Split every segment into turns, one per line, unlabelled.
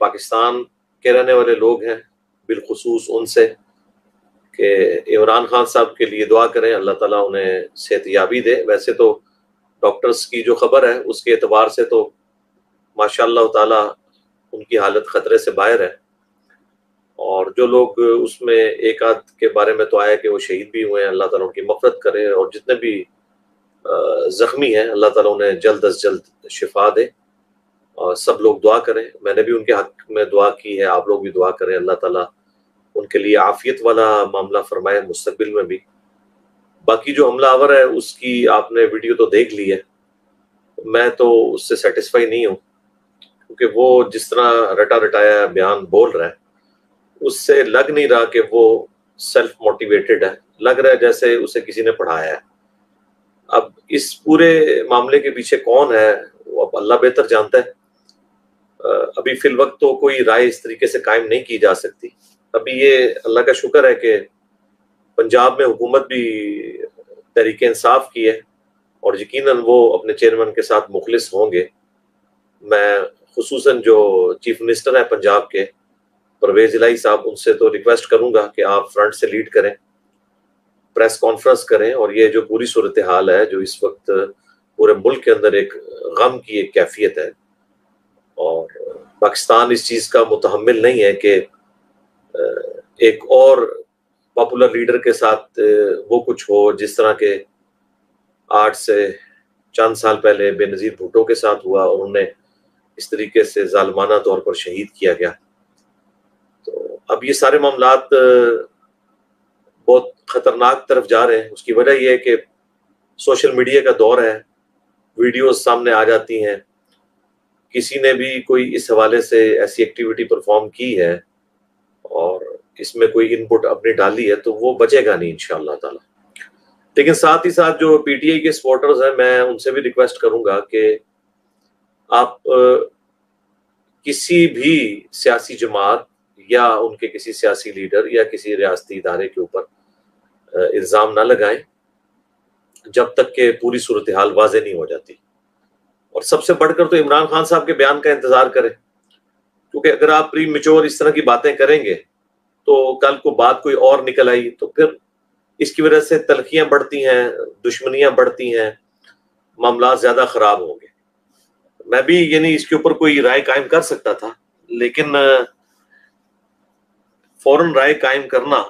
پاکستان کے رہنے والے لوگ ہیں بالخصوص ان سے کہ عمران خان صاحب کے لیے دعا کریں، اللہ تعالیٰ انہیں صحت یابی دے۔ ویسے تو ڈاکٹرز کی جو خبر ہے اس کے اعتبار سے تو ماشاء اللہ تعالیٰ ان کی حالت خطرے سے باہر ہے، اور جو لوگ اس میں ایک آدھ کے بارے میں تو آیا کہ وہ شہید بھی ہوئے ہیں، اللہ تعالیٰ ان کی مغفرت کرے، اور جتنے بھی زخمی ہیں اللہ تعالیٰ انہیں جلد از جلد شفا دے، اور سب لوگ دعا کریں۔ میں نے بھی ان کے حق میں دعا کی ہے، آپ لوگ بھی دعا کریں، اللہ تعالیٰ ان کے لیے عافیت والا معاملہ فرمائے مستقبل میں بھی۔ باقی جو حملہ آور ہے اس کی آپ نے ویڈیو تو دیکھ لی ہے، میں تو اس سے سیٹسفائی نہیں ہوں، کیونکہ وہ جس طرح رٹا رٹایا بیان بول رہا ہے اس سے لگ نہیں رہا کہ وہ سیلف موٹیویٹڈ ہے، لگ رہا ہے جیسے اسے کسی نے پڑھایا ہے۔ اب اس پورے معاملے کے پیچھے کون ہے وہ اب اللہ بہتر جانتا ہے۔ ابھی فی الوقت تو کوئی رائے اس طریقے سے قائم نہیں کی جا سکتی۔ ابھی یہ اللہ کا شکر ہے کہ پنجاب میں حکومت بھی تحریک انصاف کی ہے، اور یقیناً وہ اپنے چیئرمین کے ساتھ مخلص ہوں گے۔ میں خصوصاً جو چیف منسٹر ہیں پنجاب کے پرویز الہی صاحب، ان سے تو ریکویسٹ کروں گا کہ آپ فرنٹ سے لیڈ کریں، پریس کانفرنس کریں، اور یہ جو پوری صورتحال ہے جو اس وقت پورے ملک کے اندر ایک غم کی ایک کیفیت ہے، اور پاکستان اس چیز کا متحمل نہیں ہے کہ ایک اور پاپولر لیڈر کے ساتھ وہ کچھ ہو جس طرح کے آج سے چند سال پہلے بے نظیر بھٹو کے ساتھ ہوا، اور انہیں اس طریقے سے ظالمانہ طور پر شہید کیا گیا۔ تو اب یہ سارے معاملات بہت خطرناک طرف جا رہے ہیں۔ اس کی وجہ یہ ہے کہ سوشل میڈیا کا دور ہے، ویڈیوز سامنے آ جاتی ہیں، کسی نے بھی کوئی اس حوالے سے ایسی ایکٹیویٹی پرفارم کی ہے اور اس میں کوئی ان پٹ اپنی ڈالی ہے تو وہ بچے گا نہیں انشاءاللہ تعالی۔ لیکن ساتھ ہی ساتھ جو پی ٹی آئی کے سپورٹرز ہیں، میں ان سے بھی ریکویسٹ کروں گا کہ آپ کسی بھی سیاسی جماعت یا ان کے کسی سیاسی لیڈر یا کسی ریاستی ادارے کے اوپر الزام نہ لگائیں جب تک کہ پوری صورتحال واضح نہیں ہو جاتی، اور سب سے بڑھ کر تو عمران خان صاحب کے بیان کا انتظار کریں، کیونکہ اگر آپ پری میچور اس طرح کی باتیں کریں گے تو کل کو بات کوئی اور نکل آئی تو پھر اس کی وجہ سے تلخیاں بڑھتی ہیں، دشمنیاں بڑھتی ہیں، معاملات زیادہ خراب ہوں گے۔ میں بھی یعنی اس کے اوپر کوئی رائے قائم کر سکتا تھا، لیکن فوراً رائے قائم کرنا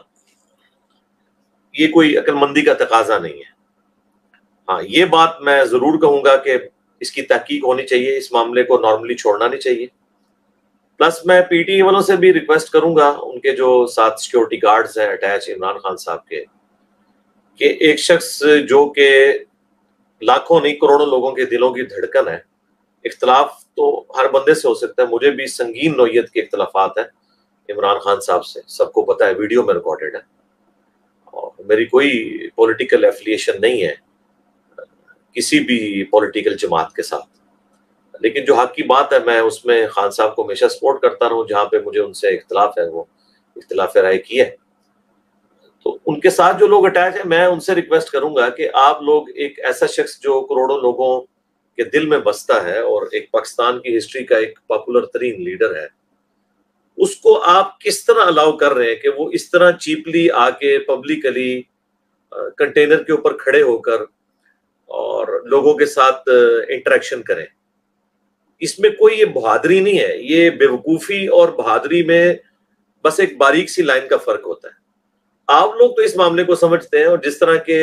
یہ کوئی عقل مندی کا تقاضا نہیں ہے۔ ہاں، یہ بات میں ضرور کہوں گا کہ اس کی تحقیق ہونی چاہیے، اس معاملے کو نارملی چھوڑنا نہیں چاہیے۔ پلس میں پی ٹی آئی والوں سے بھی ریکویسٹ کروں گا، ان کے جو ساتھ سیکیورٹی گارڈز ہیں اٹیچ عمران خان صاحب کے، کہ ایک شخص جو کہ لاکھوں نہیں کروڑوں لوگوں کے دلوں کی دھڑکن ہے، اختلاف تو ہر بندے سے ہو سکتا ہے، مجھے بھی سنگین نوعیت کے اختلافات ہیں عمران خان صاحب سے، سب کو پتہ ہے، ویڈیو میں ریکارڈڈ ہے، اور میری کوئی پولیٹیکل ایفیلیشن نہیں ہے کسی بھی پولیٹیکل جماعت کے ساتھ، لیکن جو حق کی بات ہے میں اس میں خان صاحب کو ہمیشہ سپورٹ کرتا رہوں، جہاں پہ مجھے ان سے اختلاف ہے وہ اختلاف رائے کی ہے۔ تو ان کے ساتھ جو لوگ اٹیچ ہیں، میں ان سے ریکویسٹ کروں گا کہ آپ لوگ ایک ایسا شخص جو کروڑوں لوگوں کے دل میں بستا ہے اور ایک پاکستان کی ہسٹری کا ایک پاپولر ترین لیڈر ہے، اس کو آپ کس طرح الاؤ کر رہے ہیں کہ وہ اس طرح چیپلی آ کے پبلکلی کنٹینر کے اوپر کھڑے ہو کر اور لوگوں کے ساتھ انٹریکشن کریں۔ اس میں کوئی یہ بہادری نہیں ہے، یہ بیوقوفی اور بہادری میں بس ایک باریک سی لائن کا فرق ہوتا ہے۔ آپ لوگ تو اس معاملے کو سمجھتے ہیں، اور جس طرح کے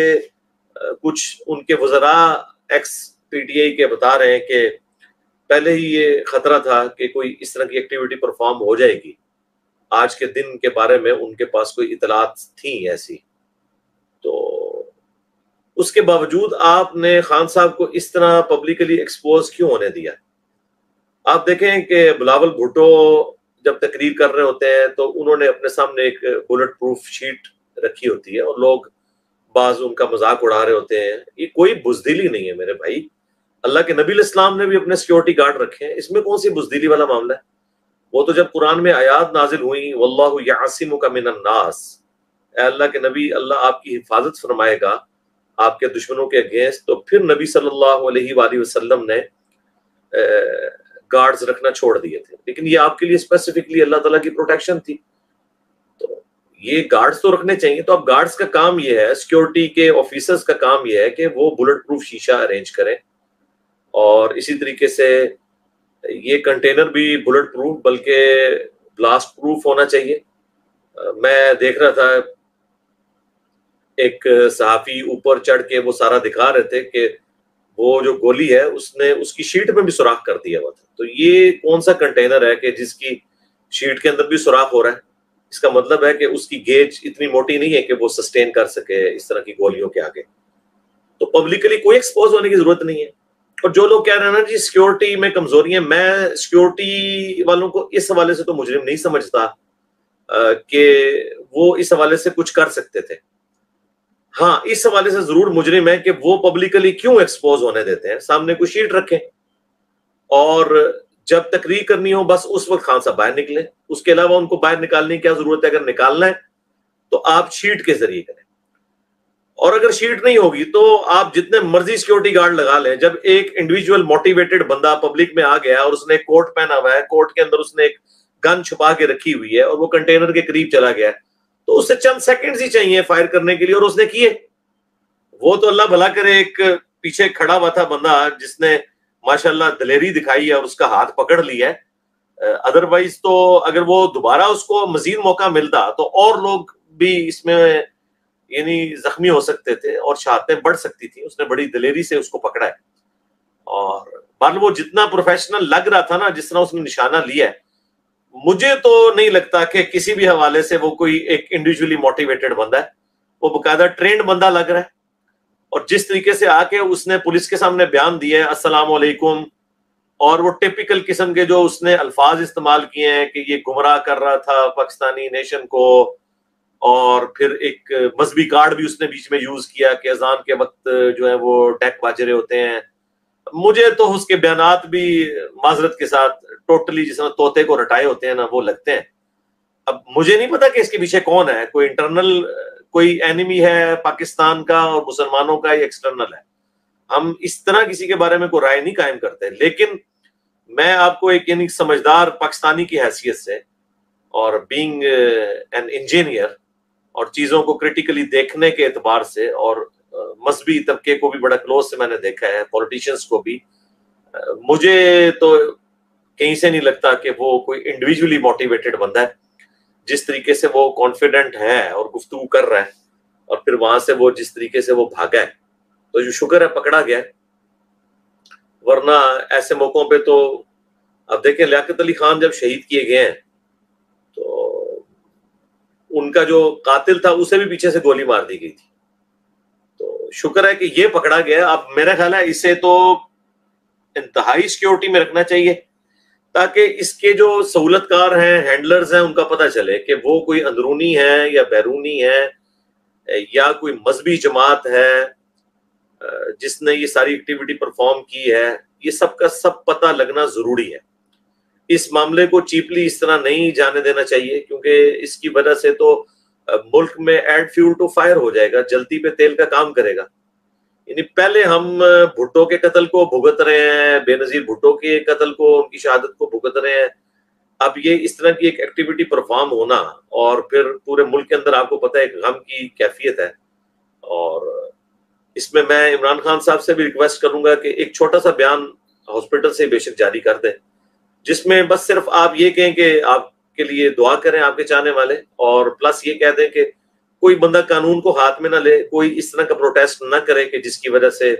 کچھ ان کے وزراء ایکس پی ٹی آئی کے بتا رہے ہیں کہ پہلے ہی یہ خطرہ تھا کہ کوئی اس طرح کی ایکٹیویٹی پرفارم ہو جائے گی، آج کے دن کے بارے میں ان کے پاس کوئی اطلاعات تھیں ایسی، تو اس کے باوجود آپ نے خان صاحب کو اس طرح پبلکلی ایکسپوز کیوں ہونے دیا؟ آپ دیکھیں کہ بلاول بھٹو جب تقریر کر رہے ہوتے ہیں تو انہوں نے اپنے سامنے ایک بلٹ پروف شیٹ رکھی ہوتی ہے، اور لوگ بعض ان کا مذاق اڑا رہے ہوتے ہیں۔ یہ کوئی بزدلی نہیں ہے میرے بھائی، اللہ کے نبی الاسلام نے بھی اپنے سیکیورٹی گارڈ رکھے ہیں، اس میں کون سی بزدلی والا معاملہ ہے؟ وہ تو جب قرآن میں آیات نازل ہوئیں واللہ یعصمک من الناس، اے اللہ کے نبی، اللہ آپ کی حفاظت فرمائے گا آپ کے دشمنوں کے اگینسٹ، تو پھر نبی صلی اللہ علیہ وآلہ وسلم نے گارڈز رکھنا چھوڑ دیے تھے، لیکن یہ آپ کے لیے اسپیسیفکلی اللہ تعالیٰ کی پروٹیکشن تھی، تو یہ گارڈز تو رکھنے چاہیے. تو اب گارڈز کا کام یہ ہے، سیکورٹی کے آفیسرز کا کام یہ ہے کہ وہ بلٹ پروف شیشہ ارینج کریں، اور اسی طریقے سے یہ کنٹینر بھی بلٹ پروف بلکہ بلاسٹ پروف ہونا چاہیے. میں دیکھ رہا تھا ایک صحافی اوپر چڑھ کے وہ سارا دکھا رہے تھے کہ وہ جو گولی ہے اس نے اس کی شیٹ میں بھی سوراخ کر دیا ہوا تھا. تو یہ کون سا کنٹینر ہے کہ جس کی شیٹ کے اندر بھی سوراخ ہو رہا ہے؟ اس کا مطلب ہے کہ اس کی گیج اتنی موٹی نہیں ہے کہ وہ سسٹین کر سکے اس طرح کی گولیوں کے آگے. تو پبلکلی کوئی ایکسپوز ہونے کی ضرورت نہیں ہے. اور جو لوگ کہہ رہے ہیں نا جی سیکورٹی میں کمزوری ہے، میں سیکورٹی والوں کو اس حوالے سے تو مجرم نہیں سمجھتا کہ وہ اس حوالے سے کچھ کر سکتے تھے. ہاں اس حوالے سے ضرور مجرم ہے کہ وہ پبلکلی کیوں ایکسپوز ہونے دیتے ہیں. سامنے کوئی شیٹ رکھیں اور جب تقریر کرنی ہو بس اس وقت خان صاحب باہر نکلیں، اس کے علاوہ ان کو باہر نکالنے کی کیا ضرورت ہے؟ اگر نکالنا ہے تو آپ شیٹ کے ذریعے کریں، اور اگر شیٹ نہیں ہوگی تو آپ جتنے مرضی سیکورٹی گارڈ لگا لیں. جب ایک انڈیویجول موٹیویٹڈ بندہ پبلک میں آ گیا اور اس نے کوٹ پہنا ہوا ہے، کوٹ کے اندر اس نے ایک گن چھپا کے رکھی ہوئی ہے اور وہ کنٹینر کے قریب چلا گیا، تو اسے چند سیکنڈز ہی چاہیے فائر کرنے کے لیے، اور اس نے کیے. وہ تو اللہ بھلا کرے ایک پیچھے کھڑا ہوا تھا بندہ جس نے ماشاءاللہ دلیری دکھائی ہے اور اس کا ہاتھ پکڑ لیا ہے. ادروائز تو اگر وہ دوبارہ اس کو مزید موقع ملتا تو اور لوگ بھی اس میں یعنی زخمی ہو سکتے تھے اور شہادتیں بڑھ سکتی تھی. اس نے بڑی دلیری سے اس کو پکڑا ہے، اور وہ جتنا پروفیشنل لگ رہا تھا نا، جس طرح اس نے نشانہ لیا ہے، مجھے تو نہیں لگتا کہ کسی بھی حوالے سے وہ کوئی ایک انڈیویجولی موٹیویٹڈ بندہ ہے. وہ باقاعدہ ٹرینڈ بندہ لگ رہا ہے. اور جس طریقے سے آ کے اس نے پولیس کے سامنے بیان دیا ہے السلام علیکم، اور وہ ٹیپیکل قسم کے جو اس نے الفاظ استعمال کیے ہیں کہ یہ گمراہ کر رہا تھا پاکستانی نیشن کو، اور پھر ایک مذہبی کارڈ بھی اس نے بیچ میں یوز کیا کہ اذان کے وقت جو ہے وہ ڈیک باجے رہے ہوتے ہیں. مجھے تو اس کے بیانات بھی معذرت کے ساتھ ٹوٹلی جس طرح طوطے کو رٹائے ہوتے ہیں نا وہ لگتے ہیں. اب مجھے نہیں پتا کہ اس کے پیچھے کون ہے، کوئی انٹرنل کوئی اینیمی ہے پاکستان کا اور مسلمانوں کا، یا ایکسٹرنل ہے. ہم اس طرح کسی کے بارے میں کوئی رائے نہیں قائم کرتے، لیکن میں آپ کو ایک یعنی سمجھدار پاکستانی کی حیثیت سے اور بینگ این انجینئر اور چیزوں کو کریٹیکلی دیکھنے کے اعتبار سے، اور مذہبی طبقے کو بھی بڑا کلوز سے میں نے دیکھا ہے، پولیٹیشنز کو بھی، مجھے تو کہیں سے نہیں لگتا کہ وہ کوئی انڈیویجولی موٹیویٹڈ بندہ ہے. جس طریقے سے وہ کانفیڈنٹ ہے اور گفتگو کر رہا ہے، اور پھر وہاں سے وہ جس طریقے سے وہ بھاگا ہے، تو جو شکر ہے پکڑا گیا ہے. ورنہ ایسے موقعوں پہ تو اب دیکھیں لیاقت علی خان جب شہید کیے گئے ہیں تو ان کا جو قاتل تھا اسے بھی پیچھے سے گولی مار دی گئی تھی. تو شکر ہے کہ یہ پکڑا گیا. اب میرا خیال ہے اسے تو انتہائی سیکورٹی میں رکھنا چاہیے، تاکہ اس کے جو سہولت کار ہیں، ہینڈلرز ہیں، ان کا پتہ چلے کہ وہ کوئی اندرونی ہے یا بیرونی ہے یا کوئی مذہبی جماعت ہے جس نے یہ ساری ایکٹیویٹی پرفارم کی ہے. یہ سب کا سب پتہ لگنا ضروری ہے. اس معاملے کو چیپلی اس طرح نہیں جانے دینا چاہیے، کیونکہ اس کی وجہ سے تو ملک میں ایڈ فیول ٹو فائر ہو جائے گا، جلتی پہ تیل کا کام کرے گا. یعنی پہلے ہم بھٹو کے قتل کو بھگت رہے ہیں، بے نظیر بھٹو کے قتل کو، ان کی شہادت کو بھگت رہے ہیں. اب یہ اس طرح کی ایک ایکٹیویٹی پرفارم ہونا، اور پھر پورے ملک کے اندر آپ کو پتہ ہے ایک غم کی کیفیت ہے. اور اس میں عمران خان صاحب سے بھی ریکویسٹ کروں گا کہ ایک چھوٹا سا بیان ہاسپٹل سے بے شک جاری کر دیں، جس میں بس صرف آپ یہ کہیں کہ آپ کے لیے دعا کریں آپ کے چاہنے والے، اور پلس یہ کہہ دیں کہ کوئی بندہ قانون کو ہاتھ میں نہ لے، کوئی اس طرح کا پروٹیسٹ نہ کرے کہ جس کی وجہ سے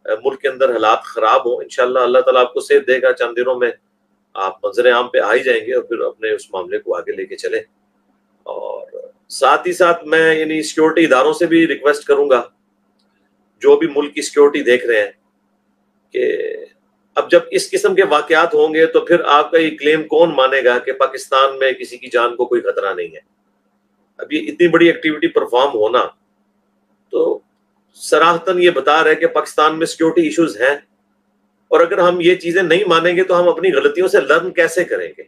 ملک کے اندر حالات خراب ہوں. انشاءاللہ اللہ تعالیٰ آپ کو صحت دے گا، چند دنوں میں آپ منظر عام پہ آ ہی جائیں گے اور پھر اپنے اس معاملے کو آگے لے کے چلیں. اور ساتھ ہی ساتھ میں یعنی سیکورٹی اداروں سے بھی ریکویسٹ کروں گا جو بھی ملک کی سیکورٹی دیکھ رہے ہیں کہ اب جب اس قسم کے واقعات ہوں گے تو پھر آپ کا یہ کلیم کون مانے گا کہ پاکستان میں کسی کی جان کو کوئی خطرہ نہیں ہے. اب یہ اتنی بڑی ایکٹیویٹی پرفارم ہونا تو صراحتاً یہ بتا رہا ہے کہ پاکستان میں سیکورٹی ایشوز ہیں، اور اگر ہم یہ چیزیں نہیں مانیں گے تو ہم اپنی غلطیوں سے لرن کیسے کریں گے؟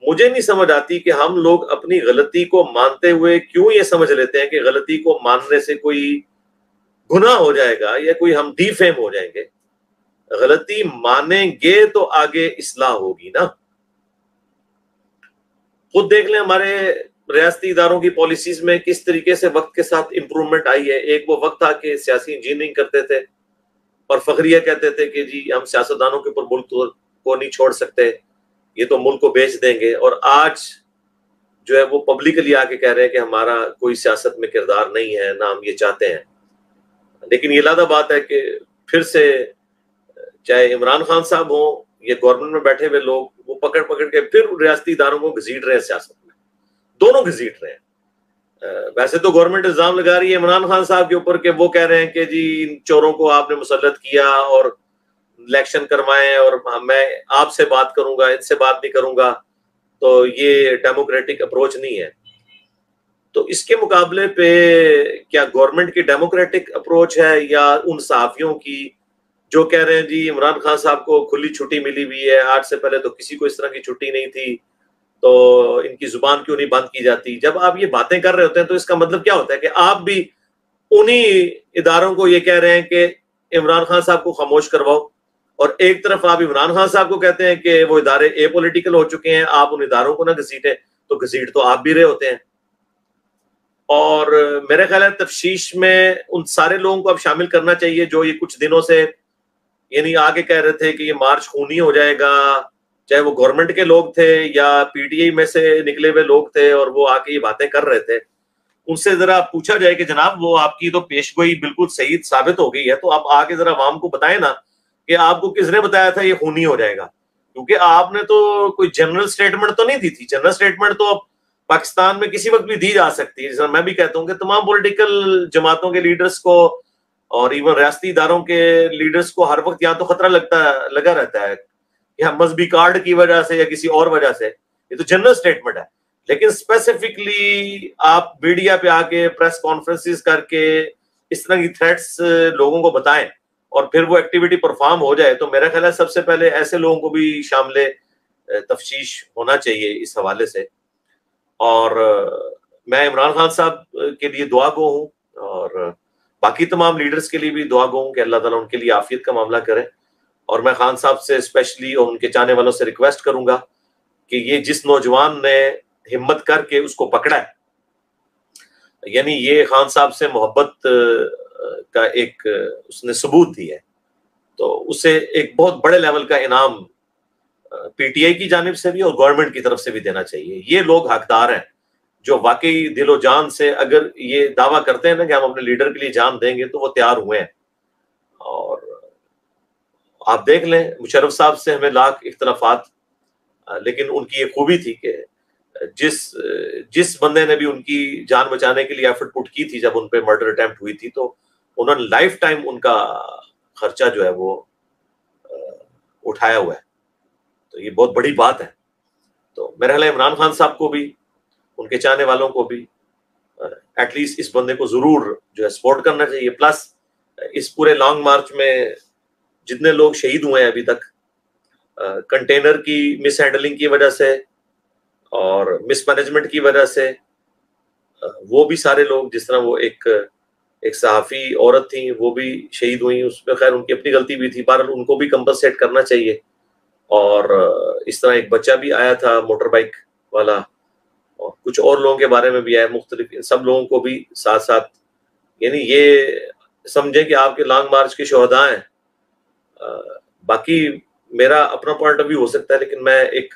مجھے نہیں سمجھ آتی کہ ہم لوگ اپنی غلطی کو مانتے ہوئے کیوں یہ سمجھ لیتے ہیں کہ غلطی کو ماننے سے کوئی گناہ ہو جائے گا یا کوئی ہم ڈی فیم ہو جائیں گے. غلطی مانیں گے تو آگے اصلاح ہوگی نا. خود دیکھ لیں ہمارے ریاستی اداروں کی پالیسیز میں کس طریقے سے وقت کے ساتھ امپرومنٹ آئی ہے. ایک وہ وقت تھا کہ سیاسی انجینئرنگ کرتے تھے اور فخریہ کہتے تھے کہ جی ہم سیاستدانوں کے اوپر ملک کو نہیں چھوڑ سکتے, یہ تو ملک کو بیچ دیں گے. اور آج جو ہے وہ پبلکلی آ کے کہہ رہے ہیں کہ ہمارا کوئی سیاست میں کردار نہیں ہے, نہ ہم یہ چاہتے ہیں. لیکن یہ لادہ بات ہے کہ پھر سے چاہے عمران خان صاحب ہوں یا گورنمنٹ میں بیٹھے ہوئے لوگ, وہ پکڑ کے پھر ریاستی اداروں کو گھسیٹ رہے ہیں سیاست میں, دونوں گھسیٹ رہے ہیں. ویسے تو گورنمنٹ الزام لگا رہی ہے عمران خان صاحب کے اوپر کہ وہ کہہ رہے ہیں کہ جی ان چوروں کو آپ نے مسلط کیا اور الیکشن کروائیں اور میں آپ سے بات کروں گا, ان سے بات نہیں کروں گا, تو یہ ڈیموکریٹک اپروچ نہیں ہے. تو اس کے مقابلے پہ کیا گورنمنٹ کی ڈیموکریٹک اپروچ ہے یا ان صحافیوں کی جو کہہ رہے ہیں جی عمران خان صاحب کو کھلی چھٹی ملی ہوئی ہے, آج سے پہلے تو کسی کو اس طرح کی چھٹی نہیں تھی, تو ان کی زبان کیوں نہیں بند کی جاتی. جب آپ یہ باتیں کر رہے ہوتے ہیں تو اس کا مطلب کیا ہوتا ہے کہ آپ بھی انہی اداروں کو یہ کہہ رہے ہیں کہ عمران خان صاحب کو خاموش کرواؤ, اور ایک طرف آپ عمران خان صاحب کو کہتے ہیں کہ وہ ادارے اے پولیٹیکل ہو چکے ہیں, آپ ان اداروں کو نہ گھسیٹیں. تو گھسیٹ تو آپ بھی رہے ہوتے ہیں. اور میرے خیال ہے تفتیش میں ان سارے لوگوں کو اب شامل کرنا چاہیے جو یہ کچھ دنوں سے یعنی آگے کہہ رہے تھے کہ یہ مارچ خونی ہو جائے گا, چاہے وہ گورنمنٹ کے لوگ تھے یا پی ٹی آئی میں سے نکلے ہوئے لوگ تھے, اور وہ آ کے یہ باتیں کر رہے تھے. ان سے ذرا پوچھا جائے کہ جناب وہ آپ کی تو پیش گوئی بالکل صحیح ثابت ہو گئی ہے, تو آپ آگے ذرا عوام کو بتائیں نا کہ آپ کو کس نے بتایا تھا یہ خونی ہو جائے گا. کیونکہ آپ نے تو کوئی جنرل سٹیٹمنٹ تو نہیں دی تھی. جنرل سٹیٹمنٹ تو پاکستان میں کسی وقت بھی دی جا سکتی ہے. میں بھی کہتا ہوں کہ تمام پولیٹیکل جماعتوں کے لیڈرز کو اور ایون ریاستی اداروں کے لیڈرز کو ہر وقت یہاں تو خطرہ لگا رہتا ہے یا مذہبی کارڈ کی وجہ سے یا کسی اور وجہ سے. یہ تو جنرل سٹیٹمنٹ ہے, لیکن اسپیسیفکلی آپ میڈیا پہ آ کے پریس کانفرنسز کر کے اس طرح کی تھریٹس لوگوں کو بتائیں اور پھر وہ ایکٹیویٹی پرفارم ہو جائے, تو میرا خیال ہے سب سے پہلے ایسے لوگوں کو بھی شامل تفتیش ہونا چاہیے اس حوالے سے. اور میں عمران خان صاحب کے لیے دعا گو ہوں اور باقی تمام لیڈرز کے لیے بھی دعا گو ہوں کہ اللہ تعالیٰ ان کے لیے عافیت کا معاملہ کرے. اور میں خان صاحب سے اسپیشلی اور ان کے چاہنے والوں سے ریکویسٹ کروں گا کہ یہ جس نوجوان نے ہمت کر کے اس کو پکڑا ہے, یعنی یہ خان صاحب سے محبت کا ایک اس نے ثبوت دی ہے, تو اسے ایک بہت بڑے لیول کا انعام پی ٹی آئی کی جانب سے بھی اور گورنمنٹ کی طرف سے بھی دینا چاہیے. یہ لوگ حقدار ہیں جو واقعی دل و جان سے اگر یہ دعویٰ کرتے ہیں نا کہ ہم اپنے لیڈر کے لیے جان دیں گے تو وہ تیار ہوئے ہیں. اور آپ دیکھ لیں مشرف صاحب سے ہمیں لاکھ اختلافات, لیکن ان کی یہ خوبی تھی کہ جس بندے نے بھی ان کی جان بچانے کے لیے ایفرٹ پٹ کی تھی جب ان پہ مرڈر اٹیمپٹ ہوئی تھی, تو انہوں نے لائف ٹائم ان کا خرچہ جو ہے وہ اٹھایا ہوا ہے. تو یہ بہت بڑی بات ہے. تو میرا خیال ہے عمران خان صاحب کو بھی ان کے چاہنے والوں کو بھی ایٹ لیسٹ اس بندے کو ضرور جو ہے سپورٹ کرنا چاہیے. پلس اس پورے لانگ مارچ میں جتنے لوگ شہید ہوئے ہیں ابھی تک کنٹینر کی مس ہینڈلنگ کی وجہ سے اور مس مینجمنٹ کی وجہ سے, وہ بھی سارے لوگ, جس طرح وہ ایک صحافی عورت تھیں وہ بھی شہید ہوئی, اس میں خیر ان کی اپنی غلطی بھی تھی, بہرحال ان کو بھی کمپنسیٹ کرنا چاہیے. اور اس طرح ایک بچہ بھی آیا تھا موٹر بائک والا, اور کچھ اور لوگوں کے بارے میں بھی آیا مختلف, سب لوگوں کو بھی ساتھ ساتھ یعنی یہ سمجھیں کہ آپ کے لانگ مارچ کے شہداء ہیں. باقی میرا اپنا پوائنٹ آف ویو ہو سکتا ہے, لیکن میں ایک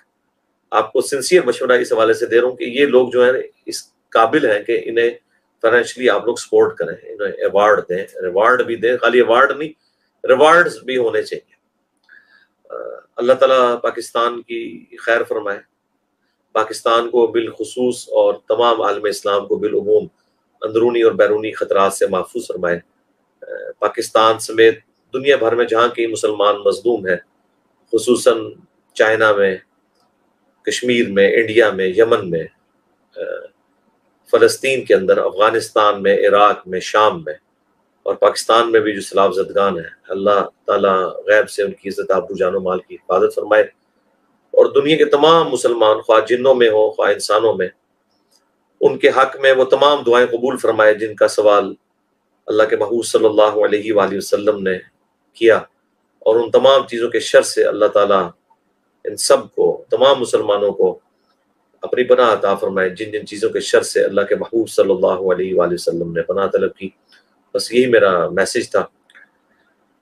آپ کو سنسیئر مشورہ اس حوالے سے دے رہا ہوں کہ یہ لوگ جو ہیں اس قابل ہیں کہ انہیں فائنینشلی آپ لوگ سپورٹ کریں, انہیں ایوارڈ دیں, ریوارڈ بھی دیں, خالی ایوارڈ نہیں ریوارڈز بھی ہونے چاہیے. اللہ تعالیٰ پاکستان کی خیر فرمائے, پاکستان کو بالخصوص اور تمام عالم اسلام کو بالعموم اندرونی اور بیرونی خطرات سے محفوظ فرمائے. پاکستان سمیت دنیا بھر میں جہاں کی مسلمان مظلوم ہیں, خصوصاً چائنا میں, کشمیر میں, انڈیا میں, یمن میں, فلسطین کے اندر, افغانستان میں, عراق میں, شام میں, اور پاکستان میں بھی جو سیلاب زدگان ہیں, اللہ تعالیٰ غیب سے ان کی عزت آبرو جان و مال کی حفاظت فرمائے. اور دنیا کے تمام مسلمان خواہ جنوں میں ہوں خواہ انسانوں میں, ان کے حق میں وہ تمام دعائیں قبول فرمائے جن کا سوال اللہ کے محبوب صلی اللہ علیہ وآلہ وسلم نے کیا. اور ان تمام چیزوں کے شر سے اللہ تعالیٰ ان سب کو، تمام مسلمانوں کو اپنی پناہ عطا فرمائے، جن جن چیزوں کے شر سے اللہ کے محبوب صلی اللہ علیہ وآلہ وسلم نے پناہ طلب کی۔ بس یہی میرا میسج تھا۔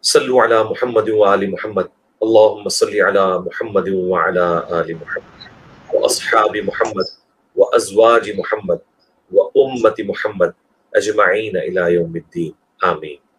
صلو علی محمد وآل محمد، اللہم صلی علی محمد وعلی آل محمد واصحاب محمد وازواج محمد وامت محمد اجمعین الی یوم الدین، آمین۔